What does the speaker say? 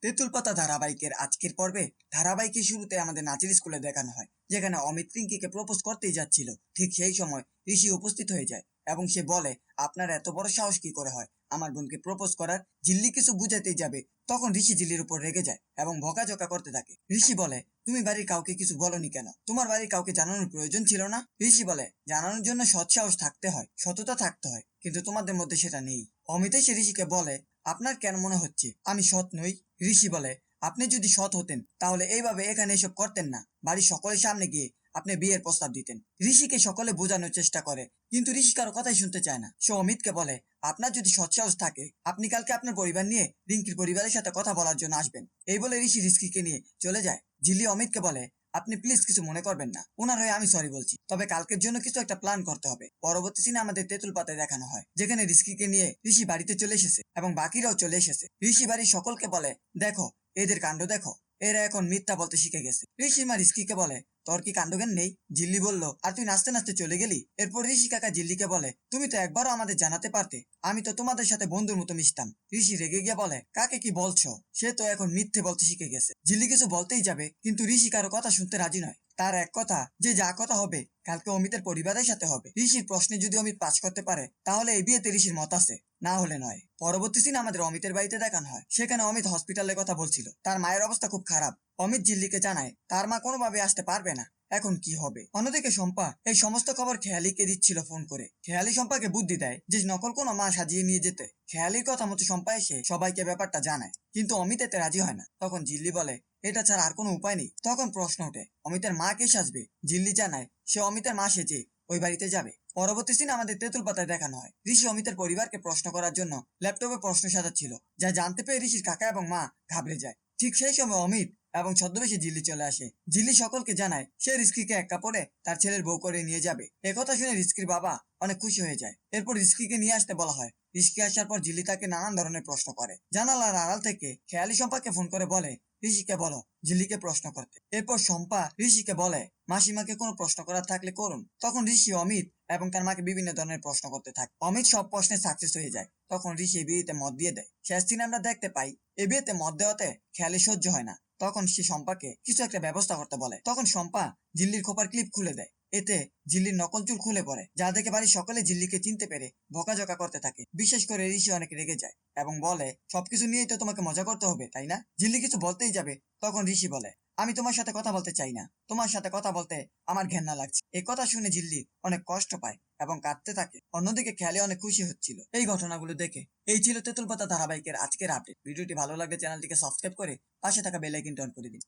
তেঁতুল পাতা ধারাবাহিকের আজকের পর্বে ধারাবাহিকের শুরুতে আমাদের নাচের স্কুলে দেখানো হয়, যেখানে অমিত রিঙ্কিকে প্রপোজ করতেই যাচ্ছিল। ঠিক সেই সময় ঋষি উপস্থিত হয়ে যায় এবং সে বলে, আপনার এত বড় সাহস কি করে হয় আমার বোনকে প্রপোজ করার। ঝিল্লি কিছু বুঝাতেই যাবে, তখন ঋষি ঝিল্লির উপর রেগে যায় এবং বকাঝকা করতে থাকে। ঋষি বলে, তুমি বাড়ির কাউকে কিছু বলনি কেন? তোমার বাড়ির কাউকে জানানোর প্রয়োজন ছিল না? ঋষি বলে, জানানোর জন্য সৎ সাহস থাকতে হয়, সততা থাকতে হয়, কিন্তু তোমাদের মধ্যে সেটা নেই। অমিত এসে ঋষিকে বলে, আপনার কেন মনে হচ্ছে আমি সৎ নই? ঋষি বলে, আপনি যদি সৎ হতেন তাহলে এইভাবে এখানে এসব করতেন না। বাড়ির সকলের সামনে গিয়ে আপনি বিয়ের প্রস্তাব দিতেন। ঋষিকে সকলে বোঝানোর চেষ্টা করে, কিন্তু ঋষি কারো কথাই শুনতে চায় না। সে অমিতকে বলে, আপনার যদি সৎ সাহস থাকে আপনি কালকে আপনার পরিবার নিয়ে রিঙ্কির পরিবারের সাথে কথা বলার জন্য আসবেন। এই বলে ঋষি রিস্কিকে নিয়ে চলে যায়। ঝিল্লি অমিতকে বলে, আপনি প্লিজ কিছু মনে করবেন না, ওনার হয়ে আমি সরি বলছি, তবে কালকের জন্য কিছু একটা প্ল্যান করতে হবে। পরবর্তী সিনে আমাদের তেঁতুল পাতায় দেখানো হয়, যেখানে রিস্কিকে নিয়ে ঋষি বাড়িতে চলে এসেছে এবং বাকিরাও চলে এসেছে। ঋষি বাড়ির সকলকে বলে, দেখো এদের কাণ্ড দেখো, এরা এখন মিথ্যা বলতে শিখে গেছে। ঋষি মা রিস্কিকে বলে, তোর কি কাণ্ডজ্ঞান নেই? ঝিল্লি বলল, আর তুই নাচতে নাচতে চলে গেলি। এরপর ঋষি কাকা ঝিল্লিকে বলে, তুমি তো একবারও আমাদের জানাতে পারতে, আমি তো তোমাদের সাথে বন্ধুর মতো মিশতাম। ঋষি রেগে গিয়ে বলে, কাকে কি বলছো? সে তো এখন মিথ্যে বলতে শিখে গেছে। ঝিল্লি কিছু বলতেই যাবে, কিন্তু ঋষি কারো কথা শুনতে রাজি নয়। তার এক কথা, যে যা কথা হবে কালকে অমিতের পরিবারের সাথে হবে। ঋষির প্রশ্নে যদি অমিত পাস করতে পারে তাহলে এই বিয়েতে ঋষির মত আছে, না হলে নয়। পরবর্তী সিন আমাদের অমিতের বাড়িতে দেখানো হয়, সেখানে অমিত হসপিটালের কথা বলছিল। তার মায়ের অবস্থা খুব খারাপ। অমিত ঝিল্লিকে জানায় তার মা কোনোভাবে আসতে পারবে না, এখন কি হবে। অন্যদিকে শম্পা এই সমস্ত খবর খেয়ালিকে দিচ্ছিল ফোন করে। খেয়ালি শম্পাকে বুদ্ধি দেয় যে নকল কোনো মা সাজিয়ে নিয়ে যেতে। খেয়ালির কথা মতো শম্পা এসে সবাইকে ব্যাপারটা জানায়, কিন্তু অমিত এতে রাজি হয় না। তখন ঝিল্লি বলে, এটা ছাড়া আর কোনো উপায় নেই। তখন প্রশ্ন ওঠে, অমিতের মা কে সাজবে? ঝিল্লি জানায় সে অমিতের মা সেজে ওই বাড়িতে যাবে। পরবর্তী সিনে আমাদের তেঁতুল পাতায় দেখানো হয়, ঋষি অমিতের পরিবারকে প্রশ্ন করার জন্য ল্যাপটপে প্রশ্ন সাজাচ্ছিল, যা জানতে পেরে ঋষির কাকা এবং মা ঘাবড়ে যায়। ঠিক সেই সময় অমিত এবং ছদ্মবেশে ঝিল্লি চলে আসে। ঝিল্লি সকলকে জানায় সে রিস্কিকে এক কাপড়ে তার ছেলের বউ করে নিয়ে যাবে। একথা শুনে রিস্কির বাবা অনেক খুশি হয়ে যায়। এরপর রিস্কিকে নিয়ে আসতে বলা হয়। রিস্কি আসার পর ঝিল্লি তাকে নানান ধরনের প্রশ্ন করে। জানালার আড়াল থেকে খেয়ালি শম্পাকে ফোন করে বলে, ঋষিকে বলো ঝিল্লিকে প্রশ্ন করতে। এরপর শম্পা ঋষিকে বলে, মাসিমাকে কোনো প্রশ্ন করার থাকলে করুন। তখন ঋষি অমিত এবং তার মাকে বিভিন্ন ধরনের প্রশ্ন করতে থাকে। অমিত সব প্রশ্নে সাকসেস হয়ে যায়। তখন ঋষি এই বিয়েতে মত দিয়ে দেয়। শেষ দিন আমরা দেখতে পাই, এই বিয়েতে মত দেওয়াতে খেয়ালি সহ্য হয় না। তখন সে শম্পাকে কিছু একটা ব্যবস্থা করতে বলে। তখন শম্পা ঝিল্লির খোপার ক্লিপ খুলে দেয়। এতে ঝিল্লির নকল চুল খুলে পড়ে, যা দেখে বাড়ির সকলে ঝিল্লিকে চিনতে পেরে বকাঝকা করতে থাকে। বিশেষ করে ঋষি অনেক রেগে যায় এবং বলে, সবকিছু নিয়েই তো তোমাকে মজা করতে হবে, তাই না? ঝিল্লি কিছু বলতেই যাবে, তখন ঋষি বলে, আমি তোমার সাথে কথা বলতে চাই না, তোমার সাথে কথা বলতে আমার ঘেন্না লাগছে। এই কথা শুনে ঝিল্লি অনেক কষ্ট পায় এবং কাঁদতে থাকে। অন্যদিকে খেয়ালি অনেক খুশি হচ্ছিল এই ঘটনাগুলো দেখে। এই ছিল তেঁতুল পাতা ধারাবাহিকের আজকের আপডেট। ভিডিওটি ভালো লাগলে চ্যানেলটিকে সাবস্ক্রাইব করে পাশে থাকা বেল আইকনটি অন করে দিন।